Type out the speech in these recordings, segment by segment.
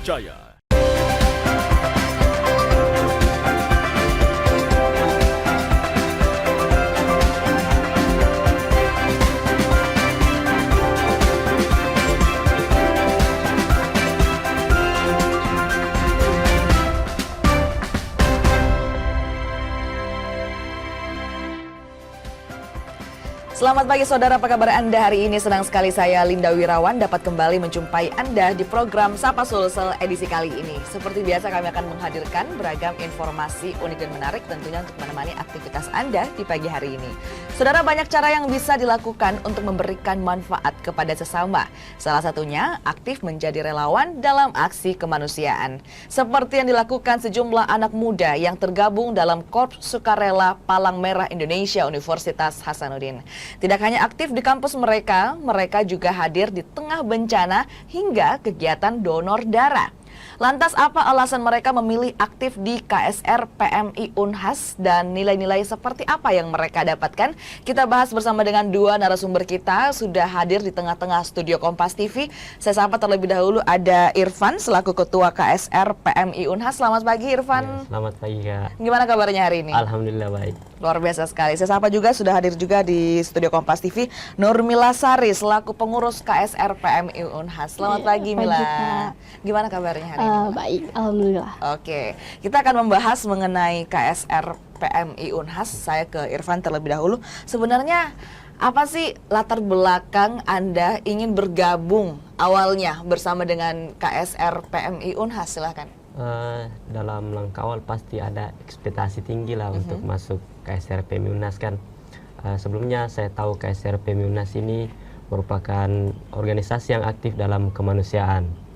terpercaya. Selamat pagi saudara, apa kabar Anda hari ini? Senang sekali saya Linda Wirawan dapat kembali menjumpai Anda di program Sapa Sulsel edisi kali ini. Seperti biasa kami akan menghadirkan beragam informasi unik dan menarik tentunya untuk menemani aktivitas Anda di pagi hari ini. Saudara, banyak cara yang bisa dilakukan untuk memberikan manfaat kepada sesama. Salah satunya aktif menjadi relawan dalam aksi kemanusiaan. Seperti yang dilakukan sejumlah anak muda yang tergabung dalam Korps Sukarela Palang Merah Indonesia Universitas Hasanuddin. Tidak hanya aktif di kampus mereka, mereka juga hadir di tengah bencana hingga kegiatan donor darah. Lantas apa alasan mereka memilih aktif di KSR PMI Unhas dan nilai-nilai seperti apa yang mereka dapatkan? Kita bahas bersama dengan dua narasumber kita sudah hadir di tengah-tengah studio Kompas TV. Saya sapa terlebih dahulu ada Irfan selaku Ketua KSR PMI Unhas. Selamat pagi Irfan. Ya, selamat pagi Kak. Gimana kabarnya hari ini? Alhamdulillah baik. Luar biasa sekali. Saya sapa juga sudah hadir juga di studio Kompas TV Nurmila Sari selaku pengurus KSR PMI Unhas. Selamat pagi Mila. Pagi, Gimana kabarnya hari ini? Baik, alhamdulillah. Oke, kita akan membahas mengenai KSR PMI Unhas. Saya ke Irfan terlebih dahulu. Sebenarnya apa sih latar belakang Anda ingin bergabung awalnya bersama dengan KSR PMI Unhas? Silahkan. Dalam langkah awal pasti ada ekspektasi tinggi lah untuk masuk KSR PMI Unhas kan. Sebelumnya saya tahu KSR PMI Unhas ini merupakan organisasi yang aktif dalam kemanusiaan.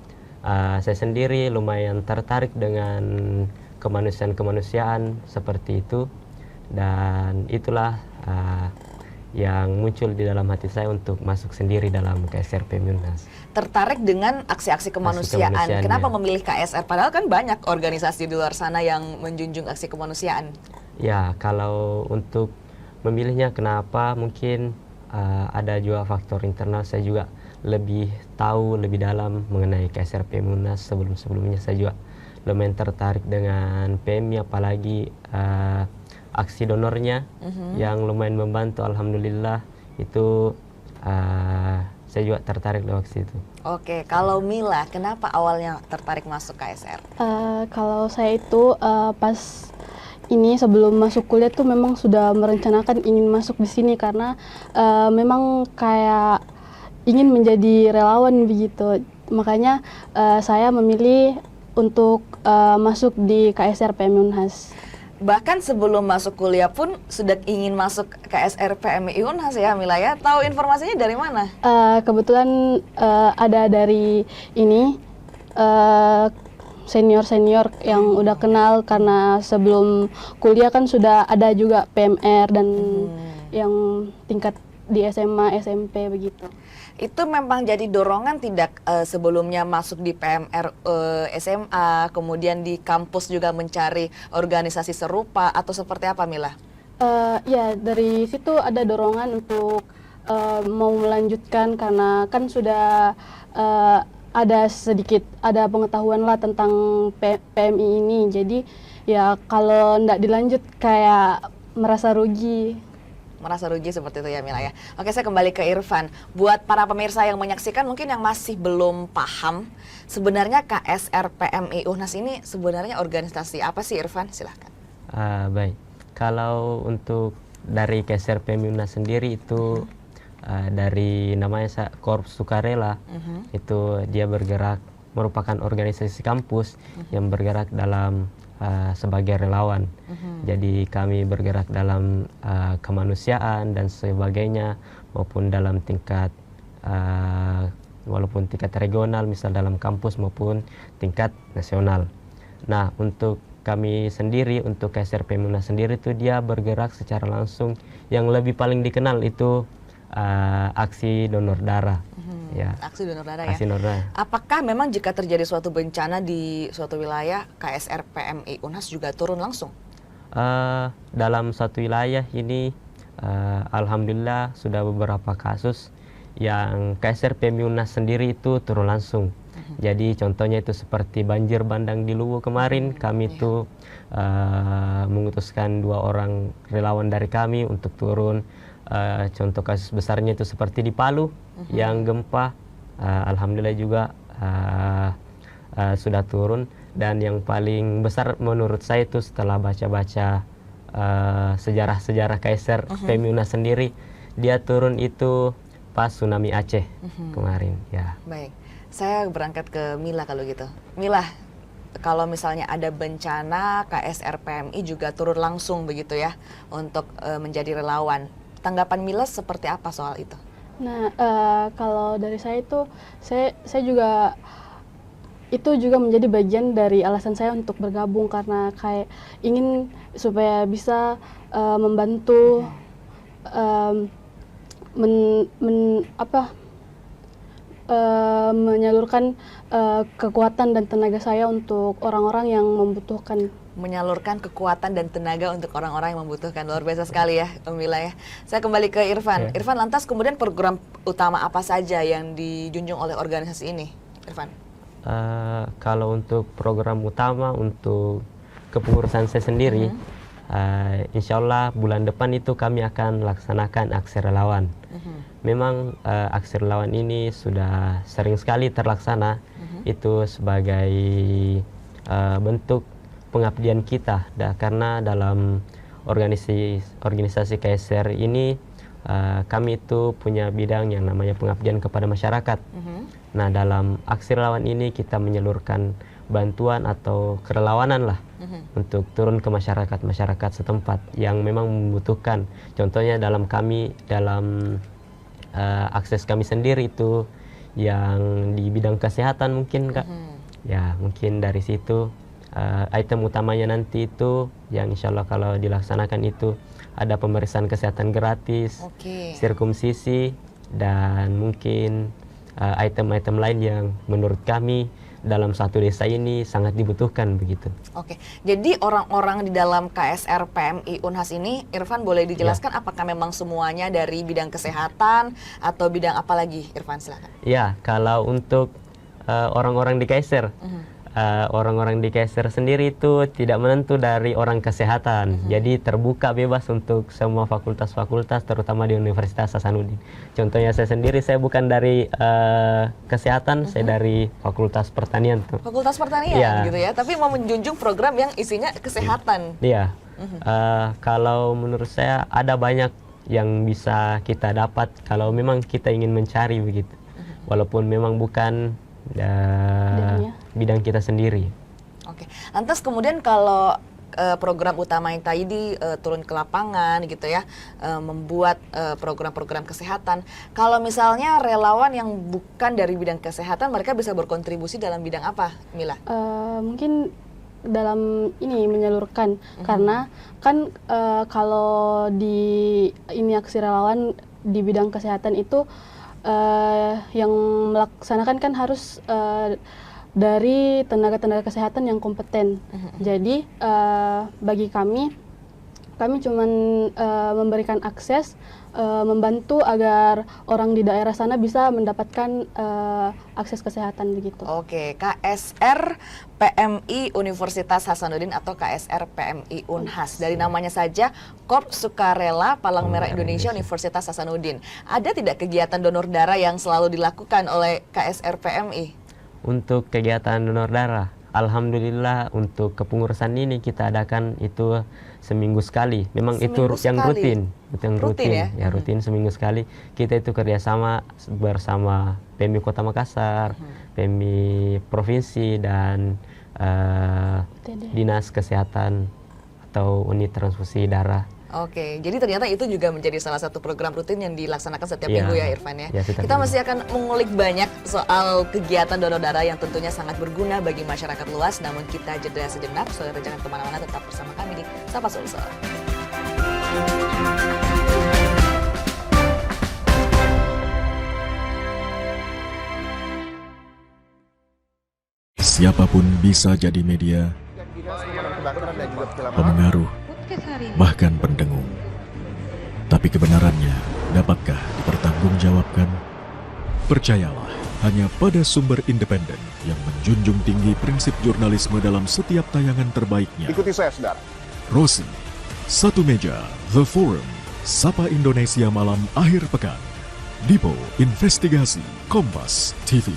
Saya sendiri lumayan tertarik dengan kemanusiaan seperti itu, dan itulah yang muncul di dalam hati saya untuk masuk sendiri dalam KSR PMI Unhas. Tertarik dengan aksi-aksi kemanusiaan. Kenapa memilih KSR? Padahal kan banyak organisasi di luar sana yang menjunjung aksi kemanusiaan. Ya, kalau untuk memilihnya kenapa, mungkin ada juga faktor internal. Saya juga lebih tahu lebih dalam mengenai KSR PMI Unhas. Sebelum-sebelumnya saya juga lumayan tertarik dengan PMI, apalagi aksi donornya yang lumayan membantu. Alhamdulillah itu saya juga tertarik lewat situ. Oke, kalau Mila, kenapa awalnya tertarik masuk KSR? Kalau saya itu pas ini sebelum masuk kuliah tuh memang sudah merencanakan ingin masuk di sini karena memang kayak ingin menjadi relawan begitu. Makanya saya memilih untuk masuk di KSR PMI Unhas. Bahkan sebelum masuk kuliah pun sudah ingin masuk KSR PMI Unhas ya Mila ya. Tahu informasinya dari mana? Kebetulan ada dari ini senior-senior yang udah kenal, karena sebelum kuliah kan sudah ada juga PMR dan yang tingkat di SMA, SMP begitu. Itu memang jadi dorongan tidak sebelumnya masuk di PMR SMA, kemudian di kampus juga mencari organisasi serupa atau seperti apa Mila? Ya, dari situ ada dorongan untuk mau melanjutkan karena kan sudah ada pengetahuan lah tentang PMI ini. Jadi ya kalau ndak dilanjut kayak merasa rugi. Merasa rugi seperti itu ya Mila ya. Oke, saya kembali ke Irfan. Buat para pemirsa yang menyaksikan mungkin yang masih belum paham, sebenarnya KSR PMI Unhas ini sebenarnya organisasi apa sih Irfan? Silahkan. Baik, kalau untuk dari KSR PMI Unhas sendiri itu dari namanya Korps Sukarela, itu dia bergerak, merupakan organisasi kampus yang bergerak dalam sebagai relawan. Jadi kami bergerak dalam kemanusiaan dan sebagainya, maupun dalam tingkat walaupun tingkat regional, misal dalam kampus maupun tingkat nasional. Nah, untuk kami sendiri, untuk KSR PMI Unhas sendiri itu dia bergerak secara langsung, yang lebih paling dikenal itu aksi donor darah. Ya. Aksi donor darah Aksi donor darah. Apakah memang jika terjadi suatu bencana di suatu wilayah, KSR PMI Unhas juga turun langsung? Dalam satu wilayah ini, alhamdulillah sudah beberapa kasus yang KSR PMI Unhas sendiri itu turun langsung. Jadi contohnya itu seperti banjir bandang di Luwu kemarin, kami itu mengutuskan 2 orang relawan dari kami untuk turun. Contoh kasus besarnya itu seperti di Palu yang gempa, alhamdulillah juga sudah turun. Dan yang paling besar menurut saya itu setelah baca-baca sejarah-sejarah KSR PMI UNHAS sendiri, dia turun itu pas tsunami Aceh kemarin. Ya. Baik, saya berangkat ke Mila kalau gitu. Mila, kalau misalnya ada bencana, KSR PMI juga turun langsung begitu ya untuk menjadi relawan. Tanggapan Mila seperti apa soal itu? Nah, kalau dari saya itu, saya juga itu juga menjadi bagian dari alasan saya untuk bergabung, karena kayak ingin supaya bisa membantu menyalurkan kekuatan dan tenaga saya untuk orang-orang yang membutuhkan. Menyalurkan kekuatan dan tenaga untuk orang-orang yang membutuhkan. Luar biasa sekali ya, Mila ya. Saya kembali ke Irfan. Irfan, lantas kemudian program utama apa saja yang dijunjung oleh organisasi ini, Irfan? Kalau untuk program utama untuk kepengurusan saya sendiri, insya Allah bulan depan itu kami akan laksanakan aksi relawan. Memang aksi relawan ini sudah sering sekali terlaksana, itu sebagai bentuk pengabdian kita. Karena dalam organisasi KSR ini kami itu punya bidang yang namanya pengabdian kepada masyarakat. Nah, dalam aksi relawan ini kita menyalurkan bantuan atau kerelawanan lah untuk turun ke masyarakat setempat yang memang membutuhkan. Contohnya dalam akses kami sendiri itu yang di bidang kesehatan mungkin Kak. Ya, mungkin dari situ item utamanya nanti itu yang insya Allah kalau dilaksanakan itu ada pemeriksaan kesehatan gratis, sirkumsisi, dan mungkin item-item lain yang menurut kami dalam satu desa ini sangat dibutuhkan begitu. Oke, jadi orang-orang di dalam KSR PMI UNHAS ini, Irfan boleh dijelaskan apakah memang semuanya dari bidang kesehatan atau bidang apa lagi, Irfan silakan. Ya, kalau untuk orang-orang di KSR, orang-orang di KSR sendiri itu tidak menentu dari orang kesehatan, jadi terbuka bebas untuk semua fakultas-fakultas, terutama di Universitas Hasanuddin. Contohnya saya sendiri, saya bukan dari kesehatan, saya dari Fakultas Pertanian. Fakultas Pertanian gitu ya, tapi mau menjunjung program yang isinya kesehatan. Iya, kalau menurut saya ada banyak yang bisa kita dapat kalau memang kita ingin mencari begitu, walaupun memang bukan bidang kita sendiri. Oke, lantas kemudian kalau program utama yang tadi turun ke lapangan gitu ya, membuat program-program kesehatan. Kalau misalnya relawan yang bukan dari bidang kesehatan, mereka bisa berkontribusi dalam bidang apa, Mila? Mungkin dalam ini menyalurkan, karena kan kalau di ini aksi relawan di bidang kesehatan itu yang melaksanakan kan harus dari tenaga-tenaga kesehatan yang kompeten. Jadi bagi kami cuman memberikan akses, membantu agar orang di daerah sana bisa mendapatkan akses kesehatan begitu. Oke, KSR PMI Universitas Hasanuddin atau KSR PMI UNHAS. Dari namanya saja, Korps Sukarela Palang Merah Indonesia Universitas Hasanuddin. Ada tidak kegiatan donor darah yang selalu dilakukan oleh KSR PMI? Untuk kegiatan donor darah, alhamdulillah untuk kepengurusan ini kita adakan itu seminggu sekali. Memang seminggu itu yang rutin, ya? Rutin seminggu sekali. Kita itu kerjasama bersama PMI Kota Makassar, PMI Provinsi, dan Dinas Kesehatan atau Unit Transfusi Darah. Oke, jadi ternyata itu juga menjadi salah satu program rutin yang dilaksanakan setiap minggu ya, Irfan ya. Kita masih akan mengulik banyak soal kegiatan donor darah yang tentunya sangat berguna bagi masyarakat luas. Namun kita jeda sejenak, saudara jangan kemana-mana, tetap bersama kami di Sapa Sulsel. Siapapun bisa jadi media, pemengaruh, bahkan pendengung. Tapi kebenarannya dapatkah dipertanggungjawabkan? Percayalah, hanya pada sumber independen yang menjunjung tinggi prinsip jurnalisme dalam setiap tayangan terbaiknya. Ikuti saya, saudara. Rosi, Satu Meja, The Forum, Sapa Indonesia Malam Akhir Pekan, Dipo Investigasi, Kompas TV,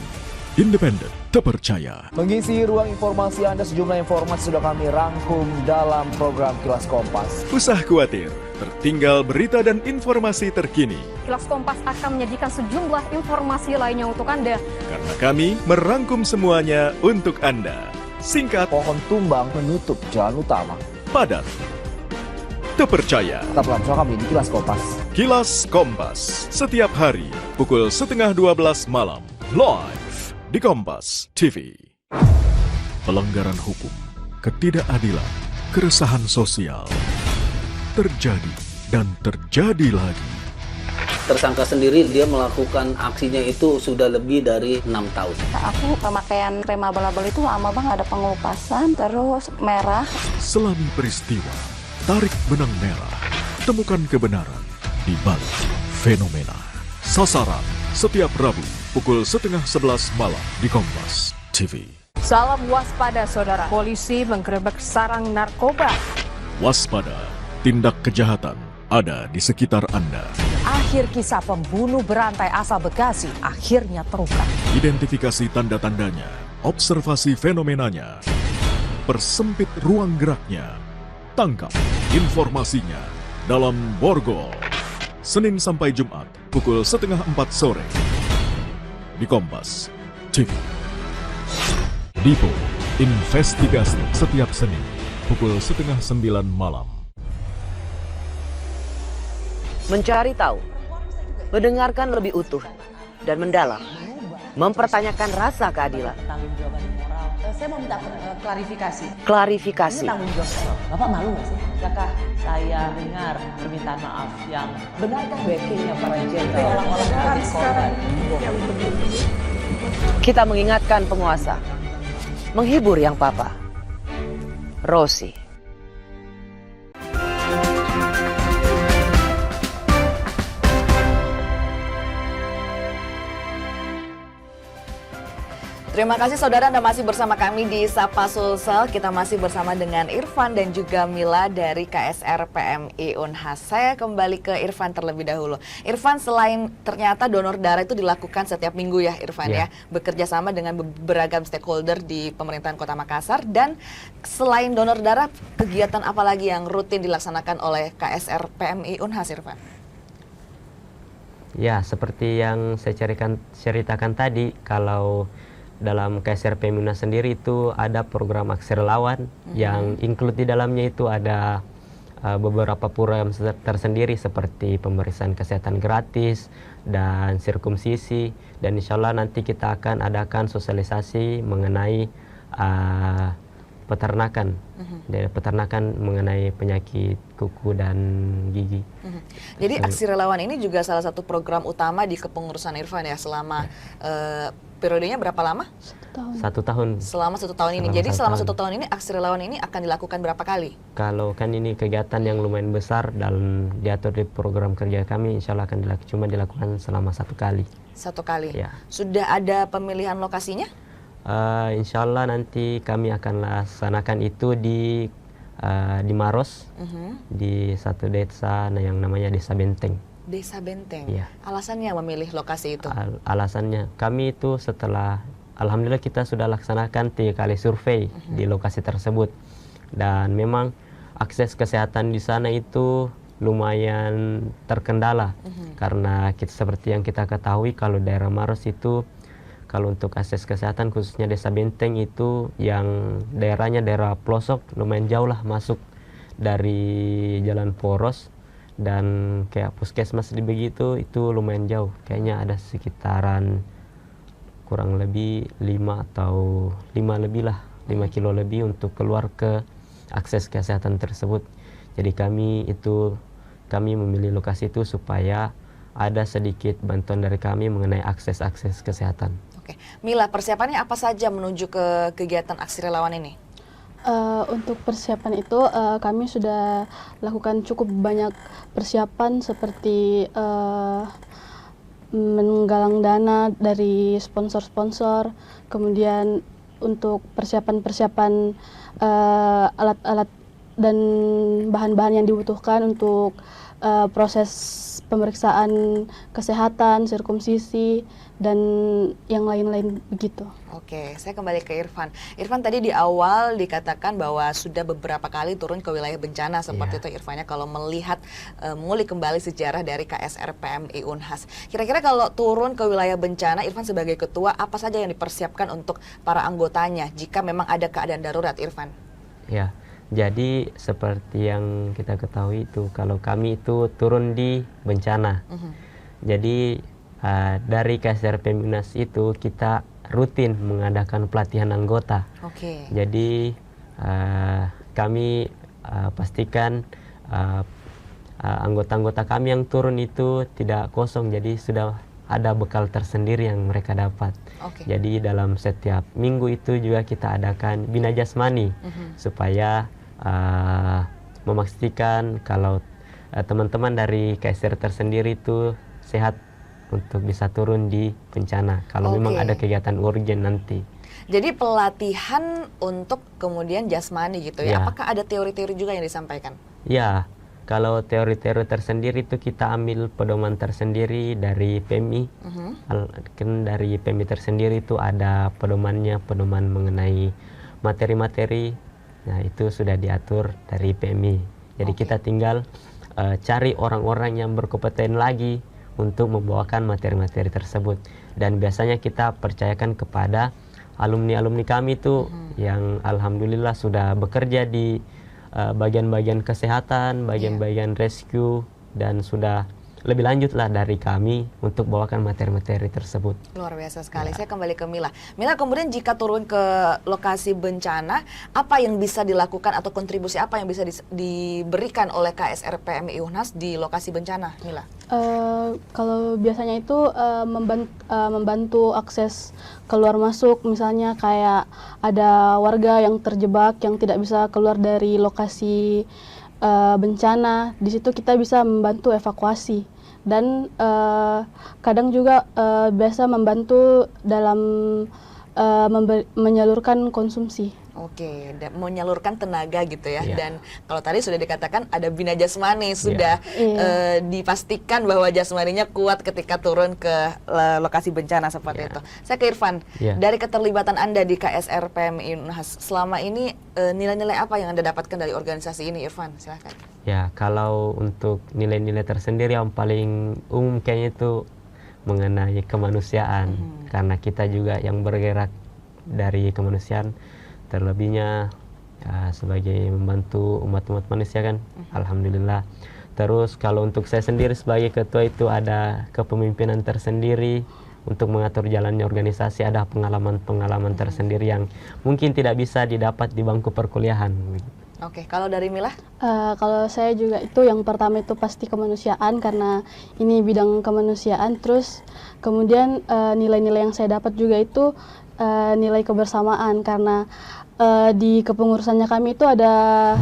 independen, terpercaya. Mengisi ruang informasi Anda, sejumlah informasi sudah kami rangkum dalam program Kilas Kompas. Usah khawatir, tertinggal berita dan informasi terkini. Kilas Kompas akan menyajikan sejumlah informasi lainnya untuk Anda. Karena kami merangkum semuanya untuk Anda. Singkat, Pohon tumbang menutup jalan utama. padat, terpercaya. Tetaplah bersama kami di Kilas Kompas. Kilas Kompas, setiap hari pukul 11:30 malam, live di Kompas TV. Pelanggaran hukum, ketidakadilan, keresahan sosial terjadi dan terjadi lagi. Tersangka sendiri dia melakukan aksinya itu sudah lebih dari 6 tahun. Aku pemakaian krem abal-abal itu lama banget, ada pengelupasan, terus merah. Selami peristiwa, tarik benang merah, temukan kebenaran di balik fenomena. Sasaran setiap Rabu pukul 10:30 malam di Kompas TV. Salam waspada saudara, polisi menggerebek sarang narkoba. Waspada, tindak kejahatan ada di sekitar Anda. Akhir kisah pembunuh berantai asal Bekasi akhirnya terungkap. Identifikasi tanda-tandanya, observasi fenomenanya, persempit ruang geraknya, tangkap informasinya dalam Borgol. Senin sampai Jumat pukul 3:30 sore di Kompas TV. Dipo Investigasi setiap Senin pukul 8:30 malam. Mencari tahu, mendengarkan lebih utuh dan mendalam, mempertanyakan rasa keadilan. Saya mau minta klarifikasi. Klarifikasi. Ini tanggung jawab. Bapak malu nggak sih? Apakah saya dengar permintaan maaf yang benarkah backingnya para jenderal orang-orang korban? Kita mengingatkan penguasa, menghibur yang papa. Rosi. Terima kasih saudara, Anda masih bersama kami di Sapa Sulsel. Kita masih bersama dengan Irfan dan juga Mila dari KSR PMI Unhas. Saya kembali ke Irfan terlebih dahulu. Irfan, selain ternyata donor darah itu dilakukan setiap minggu ya Irfan ya, bekerja sama dengan beragam stakeholder di pemerintahan Kota Makassar. Dan selain donor darah, kegiatan apa lagi yang rutin dilaksanakan oleh KSR PMI Unhas, Irfan? Ya, seperti yang saya ceritakan tadi, kalau dalam KSR PMI Unhas sendiri itu ada program aksi relawan yang include di dalamnya itu ada beberapa program tersendiri seperti pemeriksaan kesehatan gratis dan sirkumsisi, dan insya Allah nanti kita akan adakan sosialisasi mengenai peternakan, dari peternakan mengenai penyakit kuku dan gigi. Jadi aksi relawan ini juga salah satu program utama di kepengurusan Irfan ya selama periodenya berapa lama? 1 tahun. Selama 1 tahun ini. Jadi selama 1 tahun ini aksi relawan ini akan dilakukan berapa kali? Kalau kan ini kegiatan yang lumayan besar dan diatur di program kerja kami, insya Allah akan dilakukan selama 1 kali. 1 kali. Ya. Sudah ada pemilihan lokasinya? Insya Allah nanti kami akan laksanakan itu di Maros, di satu desa yang namanya Desa Benteng. Desa Benteng. Iya. Alasannya memilih lokasi itu? Alasannya kami itu setelah alhamdulillah kita sudah laksanakan 3 kali survei di lokasi tersebut, dan memang akses kesehatan di sana itu lumayan terkendala karena seperti yang kita ketahui kalau daerah Maros itu kalau untuk akses kesehatan khususnya Desa Benteng itu yang daerahnya daerah pelosok lumayan jauh lah masuk dari jalan poros, dan kayak puskesmas di begitu itu lumayan jauh, kayaknya ada sekitaran kurang lebih 5 kilo lebih untuk keluar ke akses kesehatan tersebut. Jadi kami memilih lokasi itu supaya ada sedikit bantuan dari kami mengenai akses kesehatan. Oke, Mila, persiapannya apa saja menuju ke kegiatan aksi relawan ini? Untuk persiapan itu kami sudah lakukan cukup banyak persiapan seperti menggalang dana dari sponsor-sponsor, kemudian untuk persiapan-persiapan alat-alat dan bahan-bahan yang dibutuhkan untuk proses pemeriksaan kesehatan, sirkumsisi, dan yang lain-lain begitu. Oke, saya kembali ke Irfan. Irfan, tadi di awal dikatakan bahwa sudah beberapa kali turun ke wilayah bencana seperti itu Irfannya, kalau melihat mengulik kembali sejarah dari KSR PMI Unhas. Kira-kira kalau turun ke wilayah bencana, Irfan sebagai ketua, apa saja yang dipersiapkan untuk para anggotanya jika memang ada keadaan darurat, Irfan? Ya, jadi seperti yang kita ketahui itu, kalau kami itu turun di bencana. Jadi dari KSR PMI Unhas itu kita rutin mengadakan pelatihan anggota. Jadi kami pastikan anggota-anggota kami yang turun itu tidak kosong, jadi sudah ada bekal tersendiri yang mereka dapat. Jadi dalam setiap minggu itu juga kita adakan bina jasmani supaya memastikan kalau teman-teman dari KSR tersendiri itu sehat untuk bisa turun di bencana kalau memang ada kegiatan urgen nanti. Jadi pelatihan untuk kemudian jasmani gitu ya. Apakah ada teori-teori juga yang disampaikan? Ya, kalau teori-teori tersendiri itu kita ambil pedoman tersendiri dari PMI. Kan dari PMI tersendiri itu ada pedoman mengenai materi-materi. Nah, itu sudah diatur dari PMI. Jadi kita tinggal cari orang-orang yang berkompeten lagi untuk membawakan materi-materi tersebut, dan biasanya kita percayakan kepada alumni-alumni kami itu yang alhamdulillah sudah bekerja di bagian-bagian kesehatan, bagian-bagian rescue, dan sudah lebih lanjut lah dari kami untuk bawakan materi-materi tersebut. Luar biasa sekali. Saya kembali ke Mila. Mila, kemudian jika turun ke lokasi bencana, apa yang bisa dilakukan atau kontribusi apa yang bisa diberikan oleh KSR PMI Unhas di lokasi bencana, Mila? Kalau biasanya itu membantu akses keluar masuk, misalnya kayak ada warga yang terjebak yang tidak bisa keluar dari lokasi bencana, di situ kita bisa membantu evakuasi. Dan kadang juga biasa membantu dalam menyalurkan konsumsi. Menyalurkan tenaga gitu ya. Dan kalau tadi sudah dikatakan ada bina jasmani, sudah dipastikan bahwa jasmaninya kuat ketika turun ke lokasi bencana seperti itu. Saya ke Irfan, dari keterlibatan Anda di KSR PMI Unhas, selama ini nilai-nilai apa yang Anda dapatkan dari organisasi ini, Irfan? Silahkan. Ya, kalau untuk nilai-nilai tersendiri yang paling umum kayaknya itu mengenai kemanusiaan, karena kita juga yang bergerak dari kemanusiaan, terlebihnya sebagai membantu umat-umat manusia kan, alhamdulillah. Terus kalau untuk saya sendiri sebagai ketua itu ada kepemimpinan tersendiri untuk mengatur jalannya organisasi, ada pengalaman-pengalaman tersendiri yang mungkin tidak bisa didapat di bangku perkuliahan. Kalau dari Mila? Kalau saya juga itu yang pertama itu pasti kemanusiaan, karena ini bidang kemanusiaan. Terus kemudian nilai-nilai yang saya dapat juga itu nilai kebersamaan, karena di kepengurusannya kami itu ada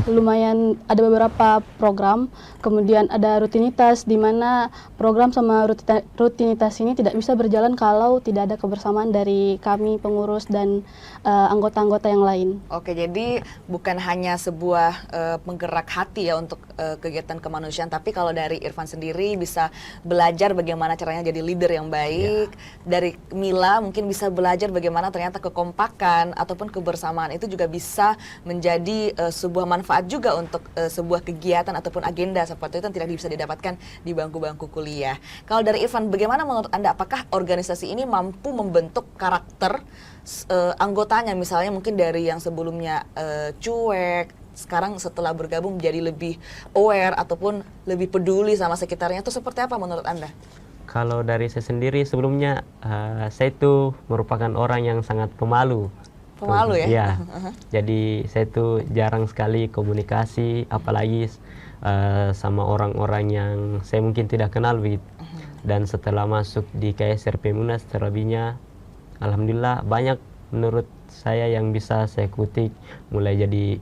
beberapa program, kemudian ada rutinitas, di mana program sama rutinitas ini tidak bisa berjalan kalau tidak ada kebersamaan dari kami pengurus dan anggota-anggota yang lain. Jadi bukan hanya sebuah penggerak hati ya untuk kegiatan kemanusiaan, tapi kalau dari Irfan sendiri bisa belajar bagaimana caranya jadi leader yang baik. Dari Mila mungkin bisa belajar bagaimana ternyata kekompakan ataupun kebersamaan itu juga bisa menjadi sebuah manfaat juga untuk sebuah kegiatan ataupun agenda seperti itu yang tidak bisa didapatkan di bangku-bangku kuliah. Kalau dari Irfan, bagaimana menurut Anda, apakah organisasi ini mampu membentuk karakter anggotanya, misalnya mungkin dari yang sebelumnya cuek, sekarang setelah bergabung menjadi lebih aware ataupun lebih peduli sama sekitarnya, itu seperti apa menurut Anda? Kalau dari saya sendiri sebelumnya, saya itu merupakan orang yang sangat pemalu. Pemalu ya? Iya. Jadi saya itu jarang sekali komunikasi, apalagi sama orang-orang yang saya mungkin tidak kenal begitu. Dan setelah masuk di KSR PMI Unhas, terlebihnya alhamdulillah banyak menurut saya yang bisa saya kutik, mulai jadi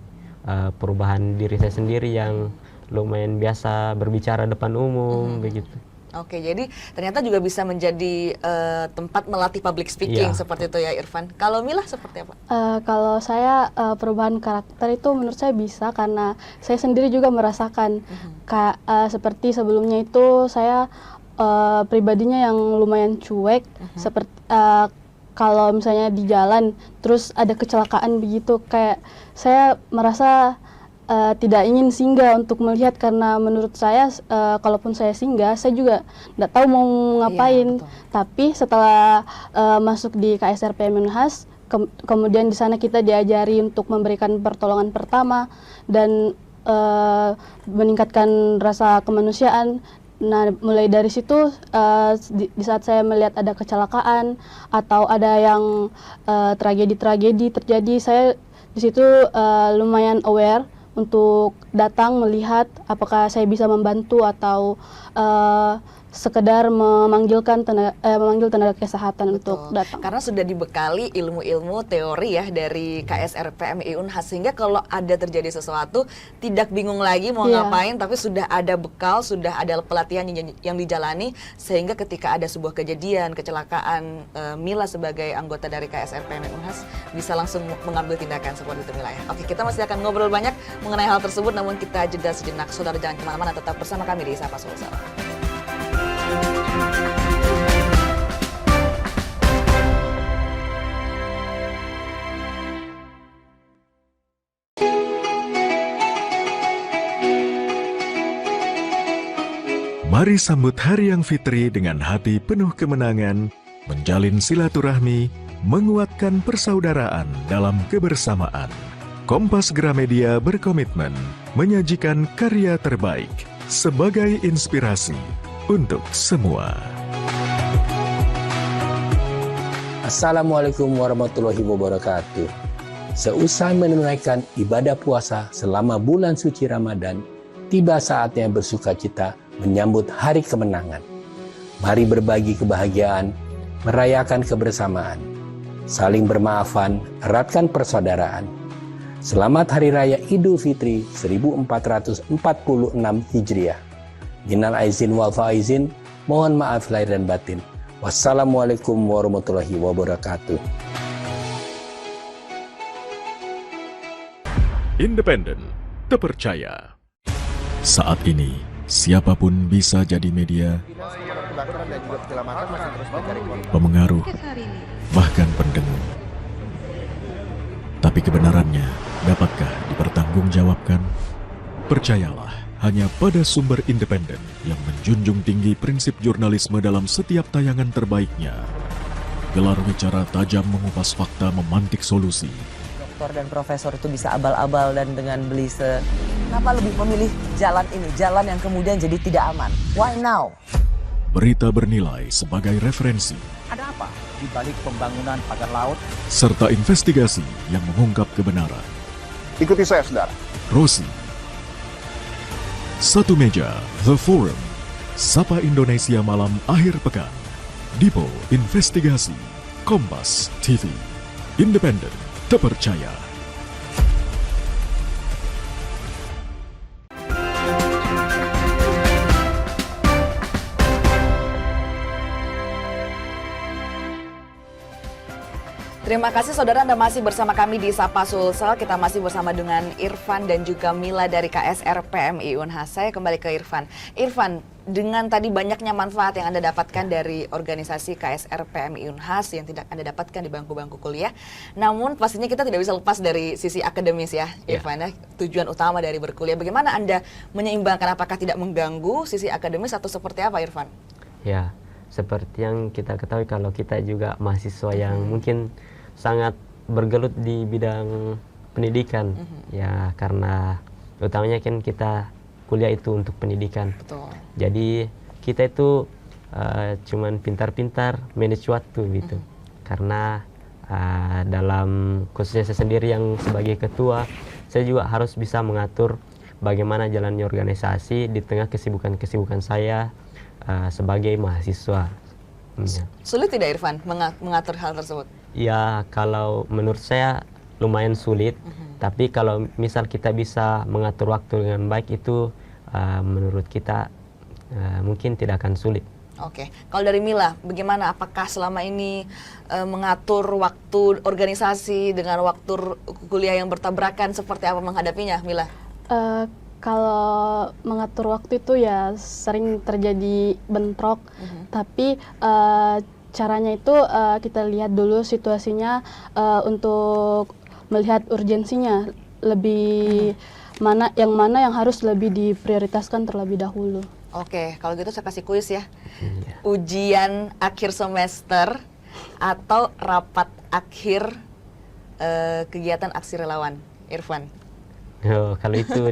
perubahan diri saya sendiri yang lumayan biasa berbicara depan umum begitu. Oke, jadi ternyata juga bisa menjadi tempat melatih public speaking seperti itu ya Irfan. Kalau Mila seperti apa? Kalau saya perubahan karakter itu menurut saya bisa karena saya sendiri juga merasakan seperti sebelumnya itu saya pribadinya yang lumayan cuek, seperti kalau misalnya di jalan terus ada kecelakaan begitu, kayak saya merasa tidak ingin singgah untuk melihat karena menurut saya kalaupun saya singgah saya juga tidak tahu mau ngapain. Tapi setelah masuk di KSRPM Unhas, kemudian di sana kita diajari untuk memberikan pertolongan pertama dan meningkatkan rasa kemanusiaan. Nah, mulai dari situ di saat saya melihat ada kecelakaan atau ada yang tragedi-tragedi terjadi, saya di situ lumayan aware untuk datang melihat apakah saya bisa membantu atau sekedar memanggil tenaga kesehatan untuk datang. Karena sudah dibekali ilmu-ilmu teori ya dari KSRPMI Unhas, sehingga kalau ada terjadi sesuatu tidak bingung lagi mau ngapain, tapi sudah ada bekal, sudah ada pelatihan yang dijalani, sehingga ketika ada sebuah kejadian, kecelakaan, Mila sebagai anggota dari KSRPMI Unhas bisa langsung mengambil tindakan seperti itu, Mila ya. Oke, kita masih akan ngobrol banyak mengenai hal tersebut, namun kita jeda sejenak. Saudara jangan kemana-mana, tetap bersama kami di Sapa Sulsel. Mari sambut Hari Yang Fitri dengan hati penuh kemenangan, menjalin silaturahmi, menguatkan persaudaraan dalam kebersamaan. Kompas Gramedia berkomitmen menyajikan karya terbaik sebagai inspirasi untuk semua. Assalamualaikum warahmatullahi wabarakatuh. Seusai menunaikan ibadah puasa selama bulan suci Ramadan, tiba saatnya bersukacita menyambut hari kemenangan. Mari berbagi kebahagiaan, merayakan kebersamaan, saling bermaafan, eratkan persaudaraan. Selamat Hari Raya Idul Fitri 1446 Hijriah. Minal aizin wal faizin, mohon maaf lahir dan batin. Wassalamualaikum warahmatullahi wabarakatuh. Independen, terpercaya. Saat ini, siapapun bisa jadi media, pemengaruh, bahkan pendengung. Tapi kebenarannya, dapatkah dipertanggungjawabkan? Percayalah, hanya pada sumber independen yang menjunjung tinggi prinsip jurnalisme dalam setiap tayangan terbaiknya. Gelar bicara tajam mengupas fakta, memantik solusi. Doktor dan profesor itu bisa abal-abal dan dengan belise. Kenapa lebih memilih jalan ini, jalan yang kemudian jadi tidak aman? Why now? Berita bernilai sebagai referensi. Ada apa di balik pembangunan pagar laut? Serta investigasi yang mengungkap kebenaran. Ikuti saya, saudara. Rosi. Satu meja, The Forum. Sapa Indonesia Malam Akhir Pekan. Dipo Investigasi. Kompas TV. Independen, terpercaya. Terima kasih saudara, Anda masih bersama kami di Sapa Sulsel. Kita masih bersama dengan Irfan dan juga Mila dari KSRPMI Unhas. Saya kembali ke Irfan. Irfan, dengan tadi banyaknya manfaat yang Anda dapatkan dari organisasi KSRPMI Unhas yang tidak Anda dapatkan di bangku-bangku kuliah. Namun pastinya kita tidak bisa lepas dari sisi akademis ya, Irfan ya. Tujuan utama dari berkuliah. Bagaimana Anda menyeimbangkan, apakah tidak mengganggu sisi akademis atau seperti apa, Irfan? Ya, seperti yang kita ketahui kalau kita juga mahasiswa yang mungkin sangat bergelut di bidang pendidikan, ya karena utamanya kan kita kuliah itu untuk pendidikan. Betul. Jadi kita itu cuman pintar-pintar manage waktu gitu. Karena dalam khususnya saya sendiri yang sebagai ketua, saya juga harus bisa mengatur bagaimana jalannya organisasi di tengah kesibukan-kesibukan saya sebagai mahasiswa. Sulit tidak Irfan mengatur hal tersebut? Ya, kalau menurut saya lumayan sulit. Tapi kalau misal kita bisa mengatur waktu dengan baik itu menurut kita mungkin tidak akan sulit. Oke, kalau dari Mila, bagaimana? Apakah selama ini mengatur waktu organisasi dengan waktu kuliah yang bertabrakan, seperti apa menghadapinya, Mila? Kalau mengatur waktu itu ya sering terjadi bentrok, tapi caranya itu kita lihat dulu situasinya untuk melihat urgensinya, lebih mana yang harus lebih diprioritaskan terlebih dahulu. Oke, kalau gitu saya kasih kuis ya. Ujian akhir semester atau rapat akhir kegiatan aksi relawan, Irfan? Oh, kalau itu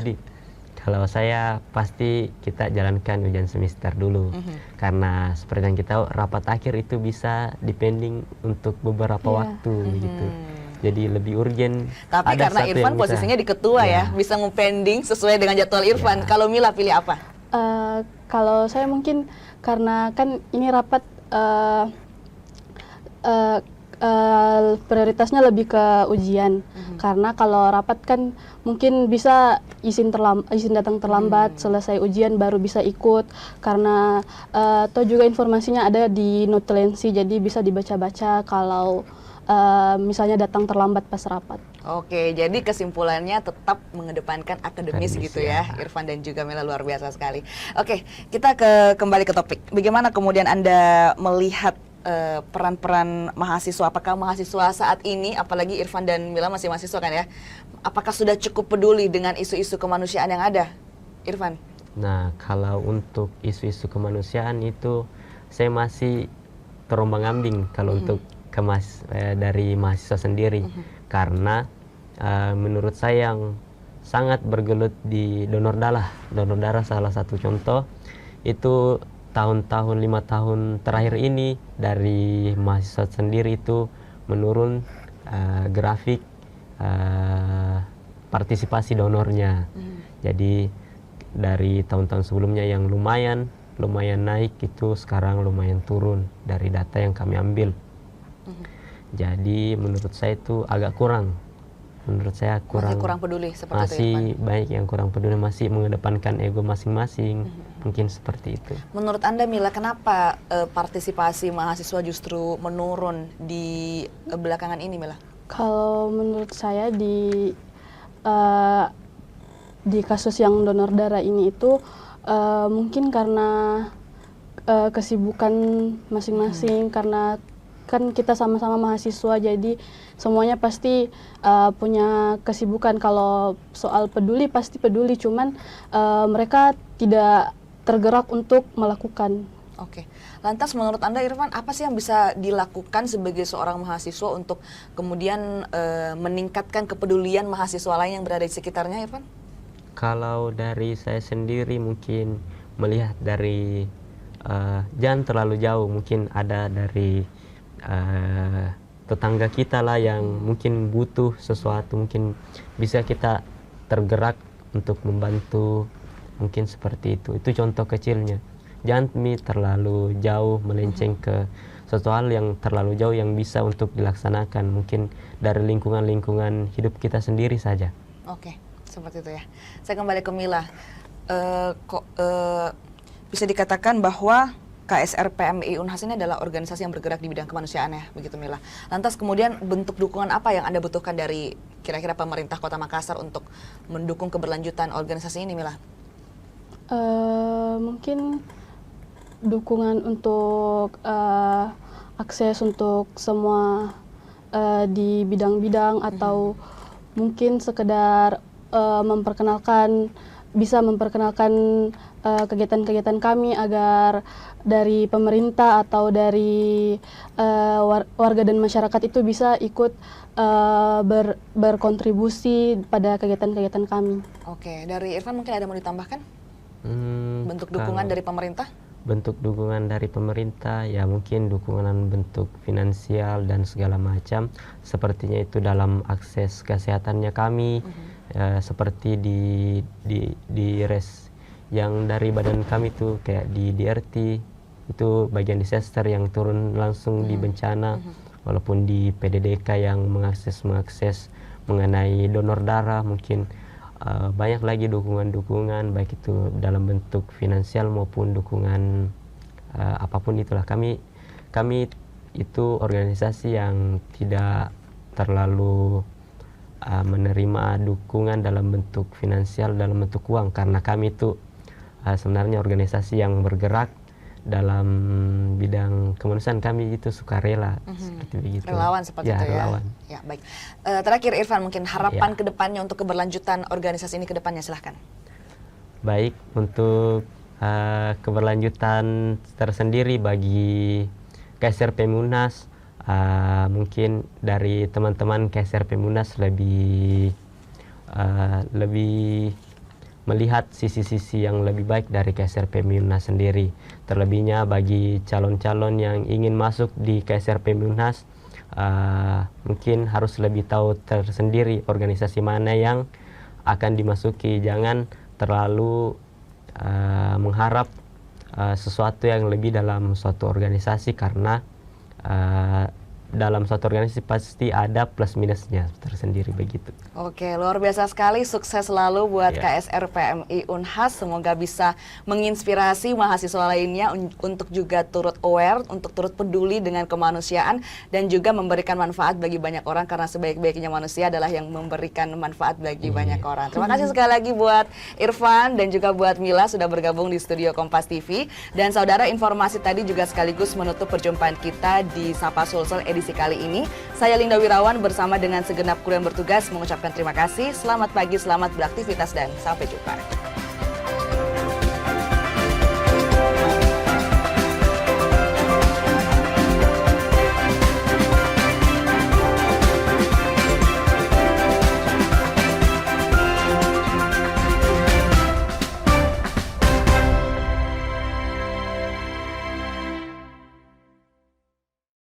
kalau saya pasti kita jalankan ujian semester dulu, karena seperti yang kita tahu rapat akhir itu bisa depending untuk beberapa waktu gitu. Jadi lebih urgen. Tapi karena Irfan posisinya di ketua ya, bisa ngepending sesuai dengan jadwal Irfan. Kalau Mila pilih apa? Kalau saya mungkin karena kan ini rapat prioritasnya lebih ke ujian, karena kalau rapat kan mungkin bisa izin datang terlambat, selesai ujian baru bisa ikut, karena atau juga informasinya ada di notulensi, jadi bisa dibaca-baca kalau misalnya datang terlambat pas rapat. Oke, jadi kesimpulannya tetap mengedepankan akademis gitu ya, Irfan dan juga Mila, luar biasa sekali. Oke, kita kembali ke topik. Bagaimana kemudian Anda melihat peran-peran mahasiswa? Apakah mahasiswa saat ini, apalagi Irfan dan Mila masih mahasiswa kan ya, apakah sudah cukup peduli dengan isu-isu kemanusiaan yang ada, Irfan? Nah, kalau untuk isu-isu kemanusiaan itu saya masih terombang-ambing kalau untuk dari mahasiswa sendiri, karena menurut saya yang sangat bergelut di donor darah salah satu contoh itu tahun-tahun 5 tahun terakhir ini dari mahasiswa sendiri itu menurun grafik partisipasi donornya. Jadi dari tahun-tahun sebelumnya yang lumayan naik itu sekarang lumayan turun dari data yang kami ambil. Jadi menurut saya itu agak kurang. Menurut saya masih kurang peduli seperti masih itu, Irfan? Banyak yang kurang peduli, masih mengedepankan ego masing-masing. Mungkin seperti itu. Menurut Anda, Mila, kenapa partisipasi mahasiswa justru menurun di belakangan ini, Mila? Kalau menurut saya di kasus yang donor darah ini itu mungkin karena kesibukan masing-masing, karena kan kita sama-sama mahasiswa, jadi semuanya pasti punya kesibukan. Kalau soal peduli pasti peduli, cuman mereka tidak tergerak untuk melakukan. Oke, lantas menurut Anda, Irfan, apa sih yang bisa dilakukan sebagai seorang mahasiswa untuk kemudian meningkatkan kepedulian mahasiswa lain yang berada di sekitarnya, Irfan? Kalau dari saya sendiri mungkin melihat dari jangan terlalu jauh, mungkin ada dari tetangga kita lah yang mungkin butuh sesuatu, mungkin bisa kita tergerak untuk membantu, mungkin seperti itu contoh kecilnya. Jangan terlalu jauh melenceng ke sesuatu hal yang terlalu jauh yang bisa untuk dilaksanakan, mungkin dari lingkungan hidup kita sendiri saja. Oke, seperti itu ya. Saya kembali ke Mila. Bisa dikatakan bahwa KSR PMI Unhas ini adalah organisasi yang bergerak di bidang kemanusiaan ya, begitu Mila. Lantas kemudian bentuk dukungan apa yang Anda butuhkan dari kira-kira pemerintah Kota Makassar untuk mendukung keberlanjutan organisasi ini, Mila? Mungkin dukungan untuk akses untuk semua di bidang-bidang, atau mungkin sekedar bisa memperkenalkan kegiatan-kegiatan kami agar dari pemerintah atau dari warga dan masyarakat itu bisa ikut berkontribusi pada kegiatan-kegiatan kami. Oke, dari Irfan mungkin ada mau ditambahkan? Bentuk dukungan dari pemerintah? Bentuk dukungan dari pemerintah ya mungkin dukungan bentuk finansial dan segala macam, sepertinya itu dalam akses kesehatannya kami, seperti di res yang dari badan kami tuh kayak di DRT itu bagian disaster yang turun langsung di bencana, walaupun di PDDK yang mengakses mengenai donor darah, mungkin banyak lagi dukungan-dukungan, baik itu dalam bentuk finansial maupun dukungan apapun itulah. Kami itu organisasi yang tidak terlalu menerima dukungan dalam bentuk finansial, dalam bentuk uang, karena kami itu sebenarnya organisasi yang bergerak dalam bidang kemanusiaan. Kami itu sukarela, seperti begitu. Relawan seperti ya, itu relawan. Ya. Ya, baik. Terakhir Irfan, mungkin harapan kedepannya untuk keberlanjutan organisasi ini kedepannya, silahkan. Baik, untuk keberlanjutan tersendiri bagi KSRP Munas, mungkin dari teman-teman KSRP Munas lebih melihat sisi-sisi yang lebih baik dari KSRP Munas sendiri. Terlebihnya bagi calon-calon yang ingin masuk di KSRP Munas, mungkin harus lebih tahu tersendiri organisasi mana yang akan dimasuki. Jangan terlalu mengharap sesuatu yang lebih dalam suatu organisasi, karena dalam suatu organisasi pasti ada plus minusnya tersendiri begitu. Oke, luar biasa sekali. Sukses selalu buat KSRPMI Unhas. Semoga bisa menginspirasi mahasiswa lainnya untuk juga turut aware, untuk turut peduli dengan kemanusiaan dan juga memberikan manfaat bagi banyak orang, karena sebaik-baiknya manusia adalah yang memberikan manfaat bagi banyak orang. Terima kasih sekali lagi buat Irfan dan juga buat Mila sudah bergabung di studio Kompas TV. Dan saudara, informasi tadi juga sekaligus menutup perjumpaan kita di Sapa Sulsel edisi kali ini. Saya Linda Wirawan bersama dengan segenap kru yang bertugas mengucapkan terima kasih. Selamat pagi, selamat beraktivitas, dan sampai jumpa.